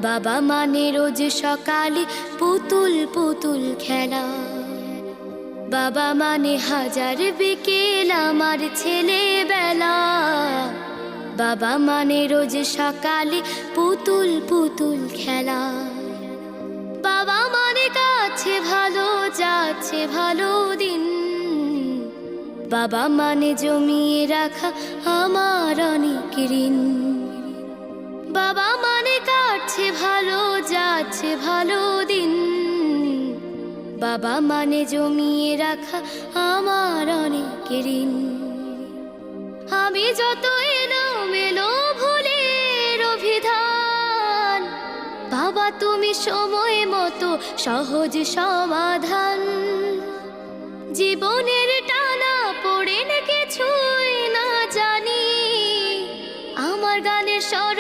বাবা মানে রোজ সকালে পুতুল পুতুল খেলা। বাবা মানে হাজার বিকেল আমার ছেলেবেলা। বাবা মানে রোজ সকালে পুতুল পুতুল খেলা। বাবা মানে কাছে ভালো যাচ্ছে ভালো দিন। বাবা মানে জমিয়ে রাখা আমার অনেক ঋণ। বাবা মানে কাটছে ভালো যাচ্ছে ভালো দিন। বাবা মানে জমিয়ে রাখা আমার অনেক ঋণ। আমি যত এলোমেলো ভুলের অভিধান, বাবা তুমি সময় মতো সহজ সমাধান। জীবনের টানা পড়ে কিছুই না জানি, আমার গানের স্বর